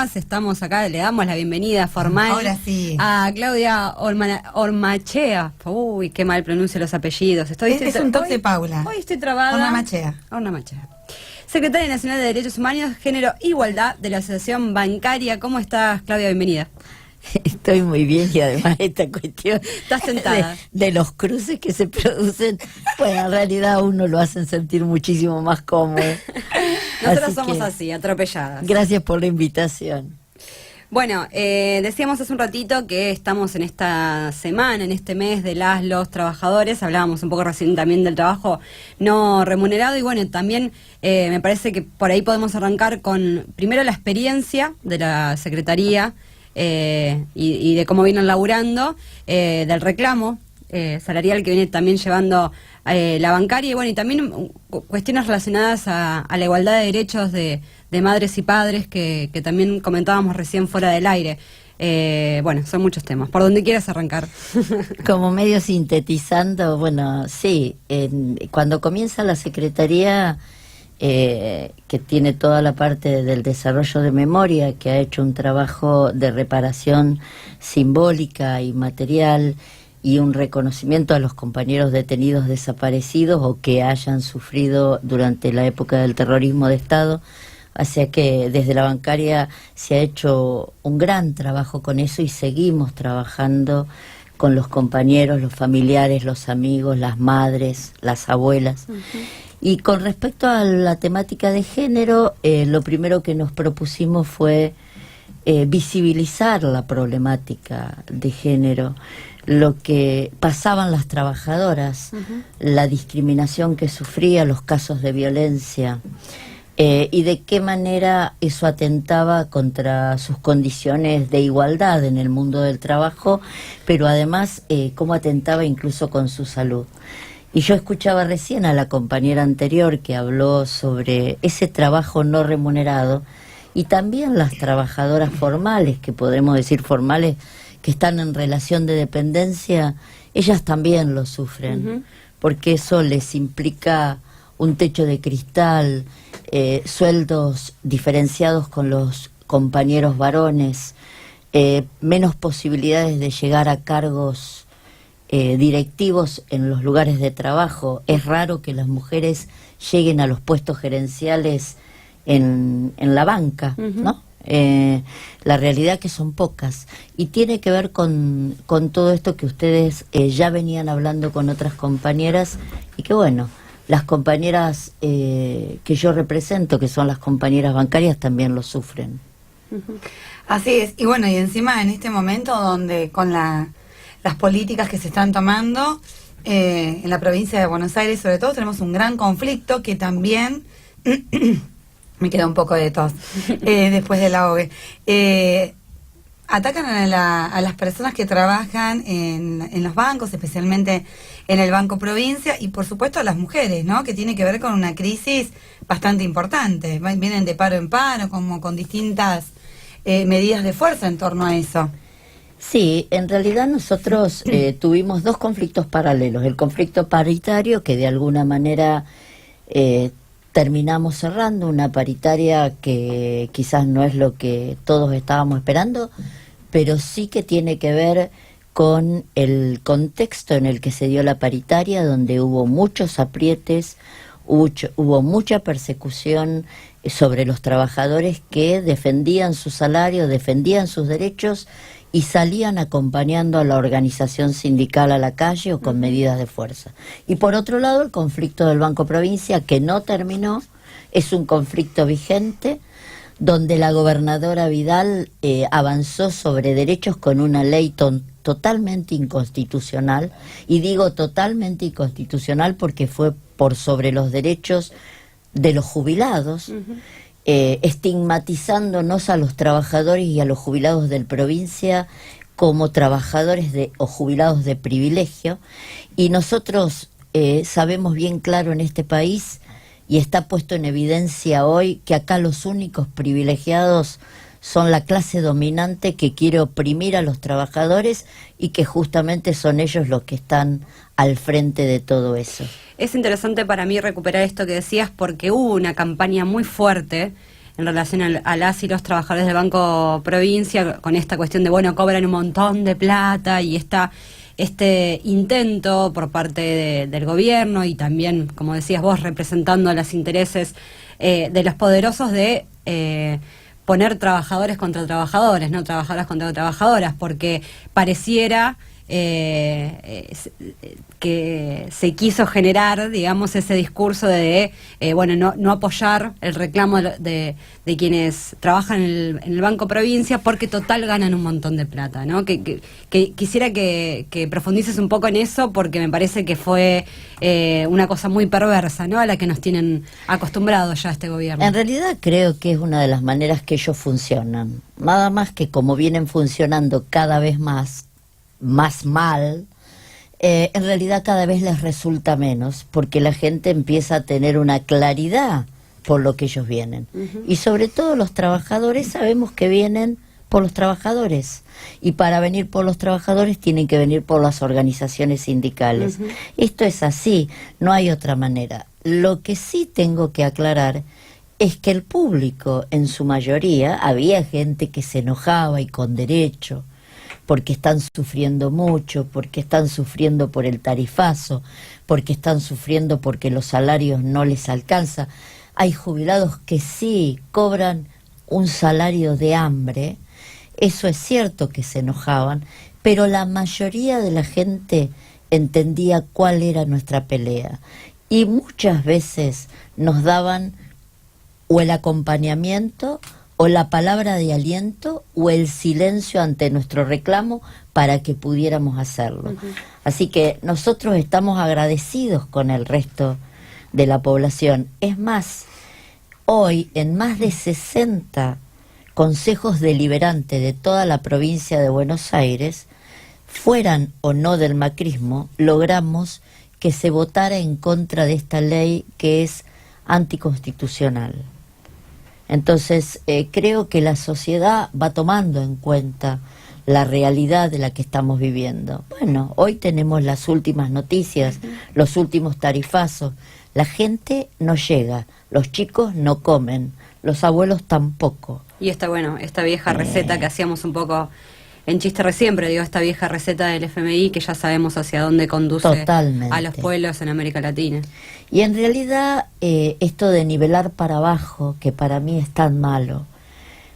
Rojas. Estamos acá, le damos la bienvenida formal. Ahora sí. A Claudia Ormachea. Uy, qué mal pronuncio los apellidos. Es un toque de Paula. Hoy estoy trabada. Ormachea. Secretaria Nacional de Derechos Humanos, Género, Igualdad de la Asociación Bancaria. ¿Cómo estás, Claudia? Bienvenida. Estoy muy bien, y además esta cuestión ¿Estás sentada? de los cruces que se producen, pues en realidad uno lo hacen sentir muchísimo más cómodo. Nosotros somos así, atropelladas. Gracias por la invitación. Bueno, decíamos hace un ratito que estamos en esta semana, en este mes de los trabajadores. Hablábamos un poco recién también del trabajo no remunerado y bueno, también me parece que por ahí podemos arrancar con primero la experiencia de la Secretaría y de cómo vienen laburando, del reclamo salarial que viene también llevando la bancaria y bueno, y también cuestiones relacionadas a la igualdad de derechos de madres y padres que también comentábamos recién fuera del aire. Bueno, son muchos temas. ¿Por dónde quieras arrancar? Como medio sintetizando, bueno, sí, cuando comienza la Secretaría, que tiene toda la parte del desarrollo de memoria, que ha hecho un trabajo de reparación simbólica y material y un reconocimiento a los compañeros detenidos desaparecidos o que hayan sufrido durante la época del terrorismo de Estado. Así que desde la bancaria se ha hecho un gran trabajo con eso y seguimos trabajando con los compañeros, los familiares, los amigos, las madres, las abuelas. Y con respecto a la temática de género, lo primero que nos propusimos fue visibilizar la problemática de género, lo que pasaban las trabajadoras, la discriminación que sufrían, los casos de violencia, y de qué manera eso atentaba contra sus condiciones de igualdad en el mundo del trabajo, pero además cómo atentaba incluso con su salud. Y yo escuchaba recién a la compañera anterior que habló sobre ese trabajo no remunerado y también las trabajadoras formales, que podremos decir formales, que están en relación de dependencia, ellas también lo sufren, porque eso les implica un techo de cristal, sueldos diferenciados con los compañeros varones, menos posibilidades de llegar a cargos directivos en los lugares de trabajo. Es raro que las mujeres lleguen a los puestos gerenciales en la banca, ¿no? La realidad que son pocas y tiene que ver con todo esto que ustedes ya venían hablando con otras compañeras y que bueno, las compañeras que yo represento, que son las compañeras bancarias, también lo sufren. Así es, y bueno, y encima en este momento donde con las políticas que se están tomando en la provincia de Buenos Aires sobre todo tenemos un gran conflicto que también me queda un poco de tos después del ahogue. Atacan a las personas que trabajan en los bancos, especialmente en el Banco Provincia, y por supuesto a las mujeres, ¿no? Que tiene que ver con una crisis bastante importante. Vienen de paro en paro, como con distintas medidas de fuerza en torno a eso. Sí, en realidad nosotros tuvimos dos conflictos paralelos. El conflicto paritario, que de alguna manera terminamos cerrando, una paritaria que quizás no es lo que todos estábamos esperando, pero sí que tiene que ver con el contexto en el que se dio la paritaria, donde hubo muchos aprietes, hubo mucha persecución sobre los trabajadores que defendían su salario, defendían sus derechos y salían acompañando a la organización sindical a la calle o con medidas de fuerza. Y por otro lado, el conflicto del Banco Provincia, que no terminó, es un conflicto vigente, donde la gobernadora Vidal avanzó sobre derechos con una ley totalmente inconstitucional, y digo totalmente inconstitucional porque fue por sobre los derechos de los jubilados, estigmatizándonos a los trabajadores y a los jubilados del provincia como trabajadores o jubilados de privilegio, y nosotros sabemos bien claro en este país, y está puesto en evidencia hoy, que acá los únicos privilegiados son la clase dominante que quiere oprimir a los trabajadores y que justamente son ellos los que están al frente de todo eso. Es interesante para mí recuperar esto que decías porque hubo una campaña muy fuerte en relación a las y los trabajadores del Banco Provincia, con esta cuestión de, bueno, cobran un montón de plata y este intento por parte del gobierno y también, como decías vos, representando los intereses de los poderosos de poner trabajadores contra trabajadores, no trabajadoras contra trabajadoras, porque pareciera que se quiso generar, digamos, ese discurso de bueno, no apoyar el reclamo de quienes trabajan en el Banco Provincia porque total ganan un montón de plata, ¿no? Que quisiera que profundices un poco en eso, porque me parece que fue una cosa muy perversa, ¿no? A la que nos tienen acostumbrados ya este gobierno. En realidad creo que es una de las maneras que ellos funcionan, nada más que como vienen funcionando cada vez más mal, en realidad cada vez les resulta menos, porque la gente empieza a tener una claridad por lo que ellos vienen. Y sobre todo los trabajadores sabemos que vienen por los trabajadores, y para venir por los trabajadores tienen que venir por las organizaciones sindicales. Esto es así, no hay otra manera. Lo que sí tengo que aclarar es que el público, en su mayoría, había gente que se enojaba, y con derecho, porque están sufriendo mucho, porque están sufriendo por el tarifazo, porque están sufriendo porque los salarios no les alcanza. Hay jubilados que sí cobran un salario de hambre, eso es cierto que se enojaban, pero la mayoría de la gente entendía cuál era nuestra pelea, y muchas veces nos daban o el acompañamiento, o la palabra de aliento, o el silencio ante nuestro reclamo para que pudiéramos hacerlo. Así que nosotros estamos agradecidos con el resto de la población. Es más, hoy en más de 60 consejos deliberantes de toda la provincia de Buenos Aires, fueran o no del macrismo, logramos que se votara en contra de esta ley que es anticonstitucional. Entonces, creo que la sociedad va tomando en cuenta la realidad de la que estamos viviendo. Bueno, hoy tenemos las últimas noticias, los últimos tarifazos. La gente no llega, los chicos no comen, los abuelos tampoco. Y esta vieja receta que hacíamos un poco en chiste recién, pero digo, esta vieja receta del FMI que ya sabemos hacia dónde conduce totalmente a los pueblos en América Latina. Y en realidad esto de nivelar para abajo, que para mí es tan malo,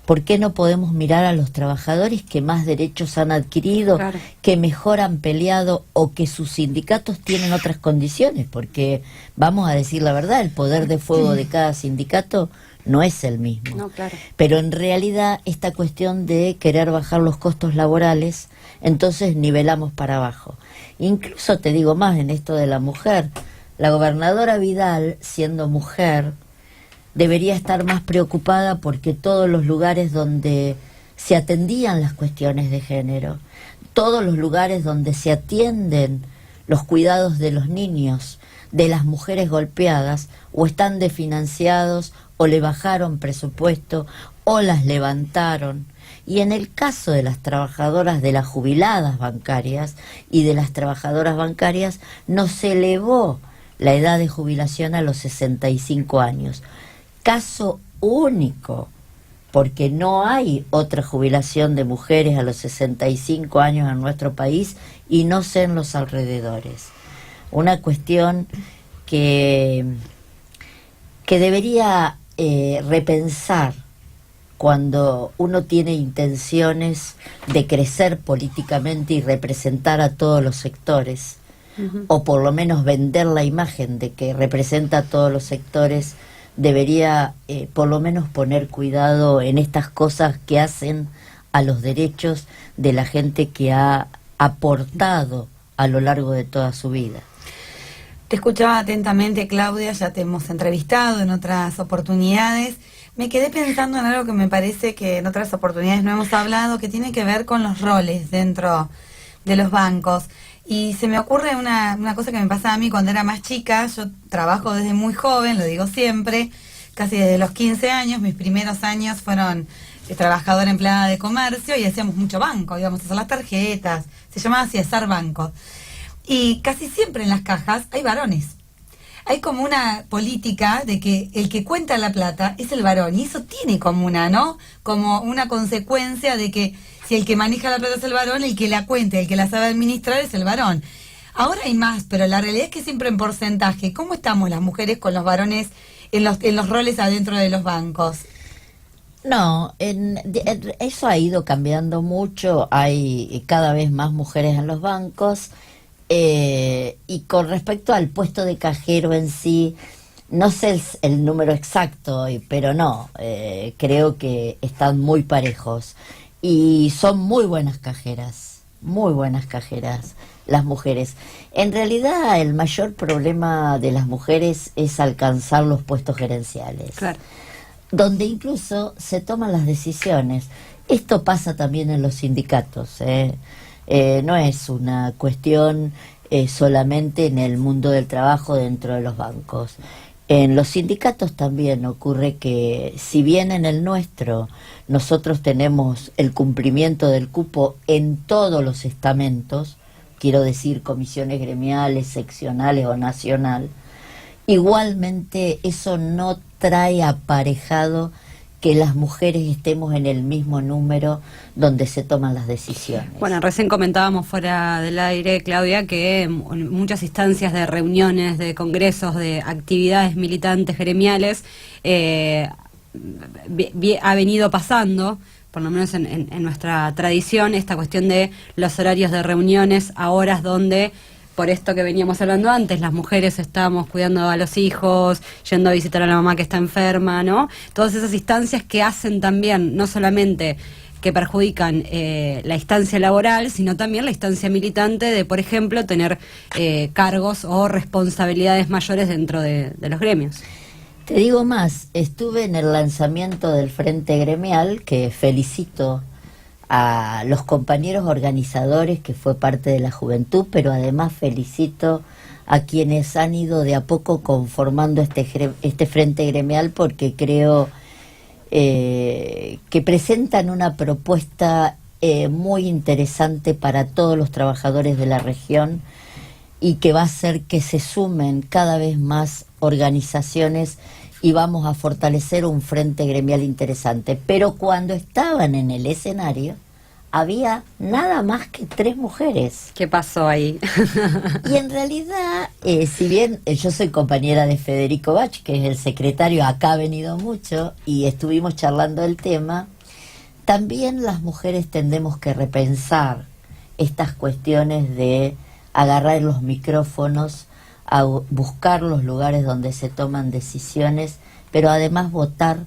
¿por qué no podemos mirar a los trabajadores que más derechos han adquirido, claro, que mejor han peleado, o que sus sindicatos tienen otras condiciones? Porque vamos a decir la verdad, el poder de fuego de cada sindicato no es el mismo. No, claro. Pero en realidad esta cuestión de querer bajar los costos laborales, entonces nivelamos para abajo. Incluso te digo más en esto de la mujer. La gobernadora Vidal, siendo mujer, debería estar más preocupada porque todos los lugares donde se atendían las cuestiones de género, todos los lugares donde se atienden los cuidados de los niños, de las mujeres golpeadas, o están desfinanciados, o le bajaron presupuesto, o las levantaron. Y en el caso de las trabajadoras, de las jubiladas bancarias y de las trabajadoras bancarias, no se elevó la edad de jubilación a los 65 años. Caso único, porque no hay otra jubilación de mujeres a los 65 años en nuestro país, y no sé en los alrededores. Una cuestión que debería repensar cuando uno tiene intenciones de crecer políticamente y representar a todos los sectores, o por lo menos vender la imagen de que representa a todos los sectores. Debería por lo menos poner cuidado en estas cosas que hacen a los derechos de la gente que ha aportado a lo largo de toda su vida. Te escuchaba atentamente, Claudia, ya te hemos entrevistado en otras oportunidades. Me quedé pensando en algo que me parece que en otras oportunidades no hemos hablado, que tiene que ver con los roles dentro de los bancos. Y se me ocurre una cosa que me pasaba a mí cuando era más chica. Yo trabajo desde muy joven, lo digo siempre, casi desde los 15 años. Mis primeros años fueron trabajadora empleada de comercio, y hacíamos mucho banco, íbamos a hacer las tarjetas, se llamaba así, hacer banco. Y casi siempre en las cajas hay varones. hay como una política de que el que cuenta la plata es el varón, y eso tiene como una, ¿no? Como una consecuencia de que si el que maneja la plata es el varón, el que la cuenta, el que la sabe administrar es el varón. Ahora hay más, pero la realidad es que siempre en porcentaje. ¿Cómo estamos las mujeres con los varones en los roles adentro de los bancos? No, eso ha ido cambiando mucho, hay cada vez más mujeres en los bancos, y con respecto al puesto de cajero en sí, no sé el número exacto, pero no, creo que están muy parejos y son muy buenas cajeras las mujeres. En realidad el mayor problema de las mujeres es alcanzar los puestos gerenciales. Claro. Donde incluso se toman las decisiones. Esto pasa también en los sindicatos, no es una cuestión solamente en el mundo del trabajo dentro de los bancos. En los sindicatos también ocurre que, si bien en el nuestro nosotros tenemos el cumplimiento del cupo en todos los estamentos, quiero decir comisiones gremiales, seccionales o nacional, igualmente eso no trae aparejado que las mujeres estemos en el mismo número donde se toman las decisiones. Bueno, recién comentábamos fuera del aire, Claudia, que en muchas instancias de reuniones, de congresos, de actividades militantes gremiales, ha venido pasando, por lo menos en nuestra tradición, esta cuestión de los horarios de reuniones a horas donde, por esto que veníamos hablando antes, las mujeres estamos cuidando a los hijos, yendo a visitar a la mamá que está enferma, ¿no? Todas esas instancias que hacen también, no solamente que perjudican la instancia laboral, sino también la instancia militante de, por ejemplo, tener cargos o responsabilidades mayores dentro de los gremios. Te digo más, estuve en el lanzamiento del Frente Gremial, que felicito a los compañeros organizadores, que fue parte de la juventud, pero además felicito a quienes han ido de a poco conformando este Frente Gremial, porque creo que presentan una propuesta muy interesante para todos los trabajadores de la región, y que va a hacer que se sumen cada vez más organizaciones y vamos a fortalecer un frente gremial interesante. Pero cuando estaban en el escenario había nada más que 3 mujeres. ¿Qué pasó ahí? Y en realidad, si bien yo soy compañera de Federico Bach, que es el secretario, acá ha venido mucho y estuvimos charlando el tema, también las mujeres tendemos que repensar estas cuestiones de agarrar los micrófonos, a buscar los lugares donde se toman decisiones, pero además votar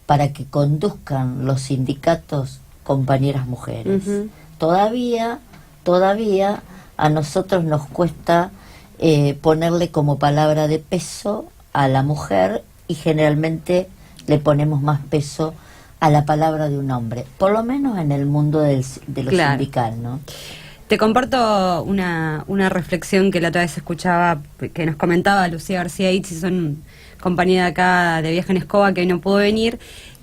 para que conduzcan los sindicatos compañeras mujeres. Uh-huh. Todavía a nosotros nos cuesta ponerle como palabra de peso a la mujer, y generalmente le ponemos más peso a la palabra de un hombre, por lo menos en el mundo de lo claro. sindical, ¿no? Te comparto una reflexión que la otra vez escuchaba, que nos comentaba Lucía García Itzi, son compañera acá de Viaje en Escoba, que hoy no pudo venir,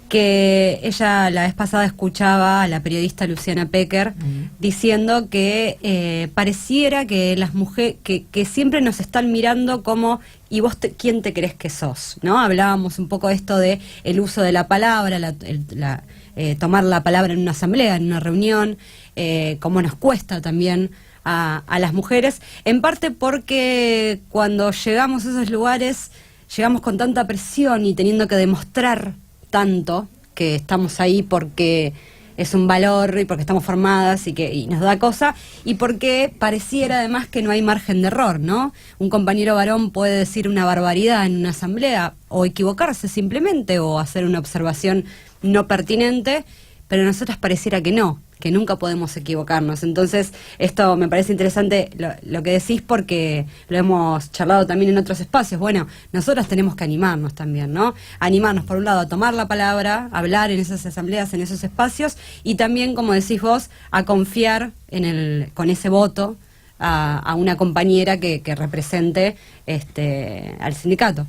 que ella la vez pasada escuchaba a la periodista Luciana Pecker diciendo que pareciera que las mujeres, que siempre nos están mirando como, ¿y vos quién te crees que sos? ¿No? Hablábamos un poco de esto de el uso de la palabra, tomar la palabra en una asamblea, en una reunión, cómo nos cuesta también a las mujeres, en parte porque cuando llegamos a esos lugares llegamos con tanta presión y teniendo que demostrar tanto que estamos ahí porque es un valor y porque estamos formadas y nos da cosa, y porque pareciera además que no hay margen de error, ¿no? Un compañero varón puede decir una barbaridad en una asamblea o equivocarse simplemente o hacer una observación no pertinente, pero a nosotras pareciera que no, que nunca podemos equivocarnos. Entonces, esto me parece interesante lo que decís, porque lo hemos charlado también en otros espacios. Bueno, nosotras tenemos que animarnos también, ¿no? Animarnos, por un lado, a tomar la palabra, a hablar en esas asambleas, en esos espacios, y también, como decís vos, a confiar con ese voto a una compañera que represente al sindicato.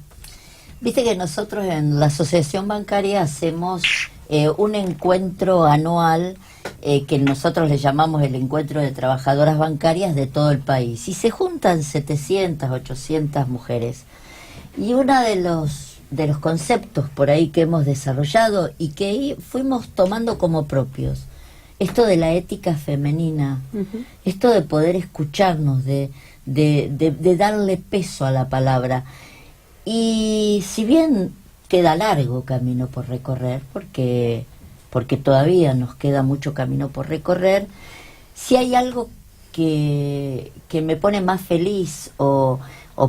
Viste que nosotros en la asociación bancaria hacemos un encuentro anual que nosotros le llamamos el encuentro de trabajadoras bancarias de todo el país. Y se juntan 700, 800 mujeres. Y uno de los conceptos por ahí que hemos desarrollado y que fuimos tomando como propios, esto de la ética femenina, esto de poder escucharnos, de darle peso a la palabra. Y si bien queda largo camino por recorrer, porque todavía nos queda mucho camino por recorrer, si hay algo que me pone más feliz o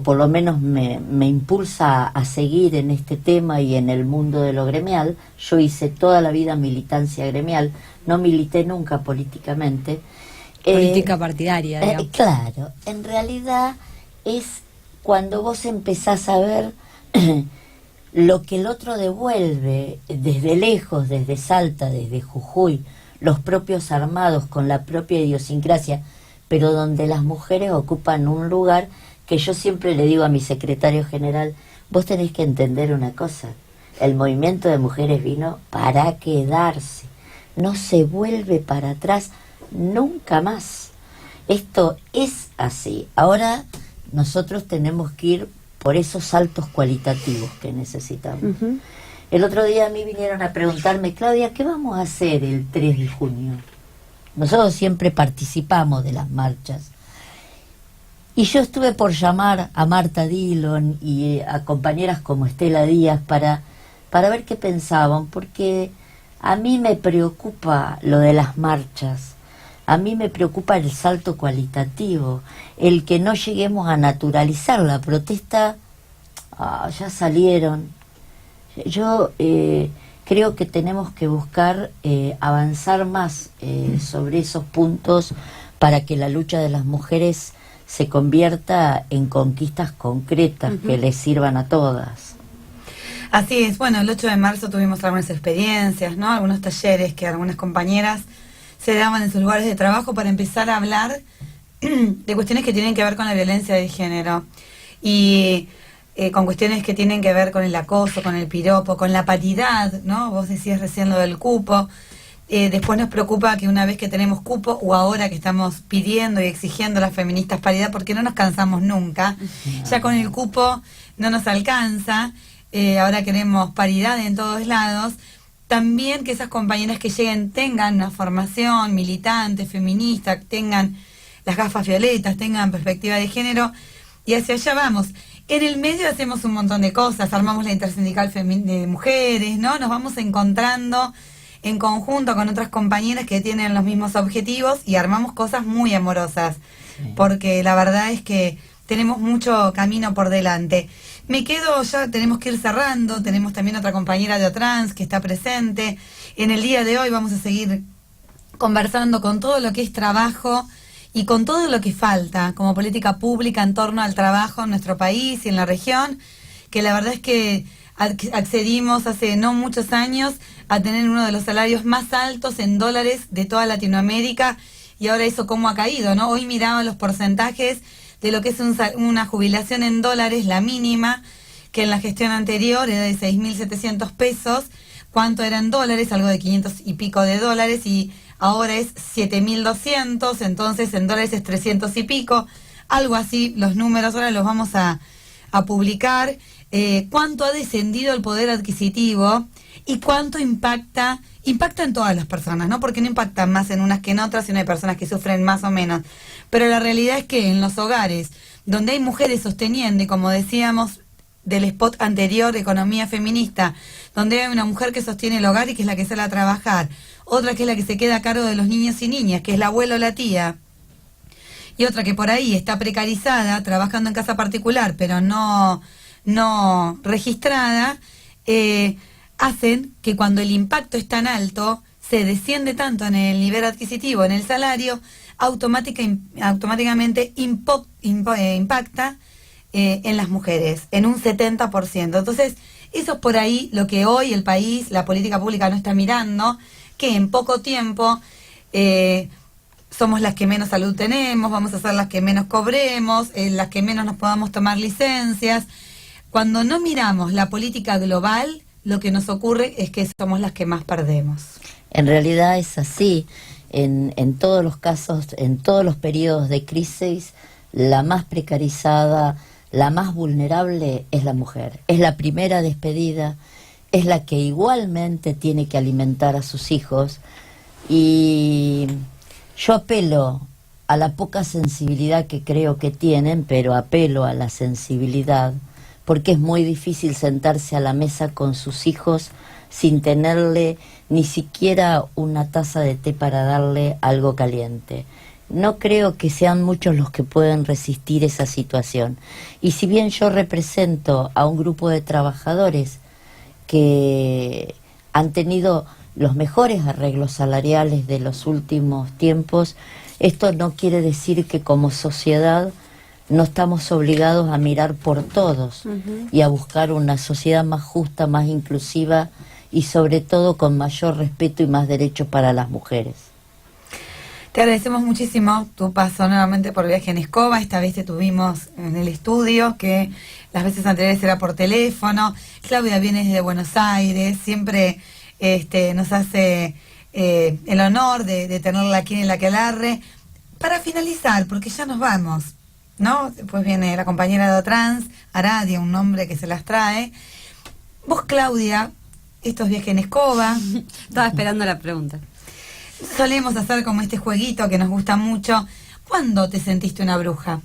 por lo menos me impulsa a seguir en este tema y en el mundo de lo gremial. Yo hice toda la vida militancia gremial, no milité nunca políticamente. Política partidaria, digamos. Claro, en realidad es cuando vos empezás a ver lo que el otro devuelve desde lejos, desde Salta, desde Jujuy, los propios armados con la propia idiosincrasia, pero donde las mujeres ocupan un lugar que yo siempre le digo a mi secretario general, vos tenés que entender una cosa, el movimiento de mujeres vino para quedarse, no se vuelve para atrás nunca más. Esto es así. Ahora nosotros tenemos que ir por esos saltos cualitativos que necesitamos. El otro día a mí vinieron a preguntarme, Claudia, ¿qué vamos a hacer el 3 de junio? Nosotros siempre participamos de las marchas. Y yo estuve por llamar a Marta Dillon y a compañeras como Estela Díaz para ver qué pensaban, porque a mí me preocupa lo de las marchas, a mí me preocupa el salto cualitativo, el que no lleguemos a naturalizar la protesta. Ya salieron. Yo creo que tenemos que buscar avanzar más sobre esos puntos para que la lucha de las mujeres se convierta en conquistas concretas que les sirvan a todas. Así es. Bueno, el 8 de marzo tuvimos algunas experiencias, ¿no? Algunos talleres que algunas compañeras se daban en sus lugares de trabajo para empezar a hablar de cuestiones que tienen que ver con la violencia de género y con cuestiones que tienen que ver con el acoso, con el piropo, con la paridad, ¿no? Vos decías recién lo del cupo. Después nos preocupa que una vez que tenemos cupo o ahora que estamos pidiendo y exigiendo a las feministas paridad, porque no nos cansamos nunca, ya con el cupo no nos alcanza, ahora queremos paridad en todos lados. También que esas compañeras que lleguen tengan una formación militante, feminista, tengan las gafas violetas, tengan perspectiva de género, y hacia allá vamos. En el medio hacemos un montón de cosas, armamos la intersindical de mujeres, ¿no? Nos vamos encontrando en conjunto con otras compañeras que tienen los mismos objetivos y armamos cosas muy amorosas, porque la verdad es que tenemos mucho camino por delante. Me quedo, ya tenemos que ir cerrando, tenemos también otra compañera de OTRANS que está presente. En el día de hoy vamos a seguir conversando con todo lo que es trabajo y con todo lo que falta como política pública en torno al trabajo en nuestro país y en la región, que la verdad es que accedimos hace no muchos años a tener uno de los salarios más altos en dólares de toda Latinoamérica, y ahora eso cómo ha caído, ¿no? Hoy miraba los porcentajes de lo que es una jubilación en dólares, la mínima, que en la gestión anterior era de 6.700 pesos, cuánto era en dólares, algo de 500 y pico de dólares, y ahora es 7.200, entonces en dólares es 300 y pico, algo así. Los números ahora los vamos a publicar. Cuánto ha descendido el poder adquisitivo y cuánto impacta en todas las personas, ¿no? Porque no impacta más en unas que en otras, sino hay personas que sufren más o menos. Pero la realidad es que en los hogares donde hay mujeres sosteniendo, y como decíamos del spot anterior, economía feminista, donde hay una mujer que sostiene el hogar y que es la que sale a trabajar, otra que es la que se queda a cargo de los niños y niñas, que es la abuela o la tía, y otra que por ahí está precarizada, trabajando en casa particular, pero no registrada, hacen que cuando el impacto es tan alto, se desciende tanto en el nivel adquisitivo, en el salario, automáticamente impacta en las mujeres, en un 70%. Entonces, eso es por ahí lo que hoy el país, la política pública no está mirando, que en poco tiempo somos las que menos salud tenemos, vamos a ser las que menos cobremos, las que menos nos podamos tomar licencias. Cuando no miramos la política global, lo que nos ocurre es que somos las que más perdemos. En realidad es así. En todos los casos, en todos los periodos de crisis, la más precarizada, la más vulnerable es la mujer. Es la primera despedida, es la que igualmente tiene que alimentar a sus hijos. Y yo apelo a la poca sensibilidad que creo que tienen, pero apelo a la sensibilidad, porque es muy difícil sentarse a la mesa con sus hijos sin tenerle ni siquiera una taza de té para darle algo caliente. No creo que sean muchos los que pueden resistir esa situación. Y si bien yo represento a un grupo de trabajadores que han tenido los mejores arreglos salariales de los últimos tiempos, esto no quiere decir que como sociedad no estamos obligados a mirar por todos y a buscar una sociedad más justa, más inclusiva y sobre todo con mayor respeto y más derechos para las mujeres. Te agradecemos muchísimo tu paso nuevamente por Viaje en Escoba. Esta vez te tuvimos en el estudio, que las veces anteriores era por teléfono. Claudia viene desde Buenos Aires, siempre nos hace el honor de tenerla aquí en La Aquelarre. Para finalizar, porque ya nos vamos, ¿no? Después viene la compañera de Otrans, Aradia, un nombre que se las trae. Vos, Claudia, estos Viajes en Escoba. Estaba esperando la pregunta. Solemos hacer como este jueguito que nos gusta mucho. ¿Cuándo te sentiste una bruja?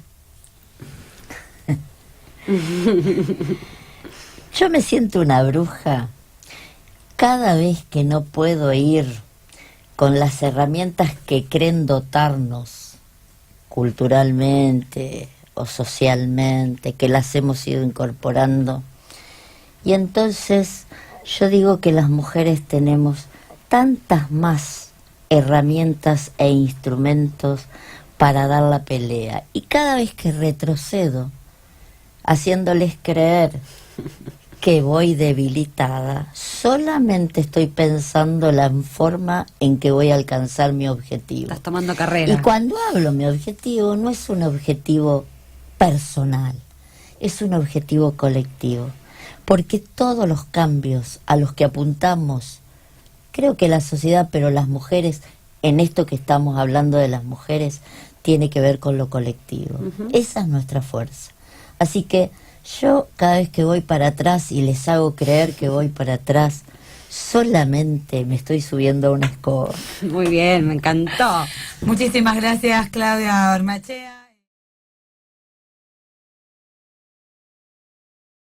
Yo me siento una bruja cada vez que no puedo ir con las herramientas que creen dotarnos culturalmente o socialmente, que las hemos ido incorporando. Y entonces yo digo que las mujeres tenemos tantas más herramientas e instrumentos para dar la pelea. Y cada vez que retrocedo, haciéndoles creer que voy debilitada, solamente estoy pensando la forma en que voy a alcanzar mi objetivo. Estás tomando carrera. Y cuando hablo mi objetivo, no es un objetivo personal, es un objetivo colectivo. Porque todos los cambios a los que apuntamos, creo que la sociedad, pero las mujeres, en esto que estamos hablando de las mujeres, tiene que ver con lo colectivo. Esa es nuestra fuerza. Así que yo cada vez que voy para atrás y les hago creer que voy para atrás, solamente me estoy subiendo a una escoba. Muy bien, me encantó. Muchísimas gracias, Claudia Ormachea.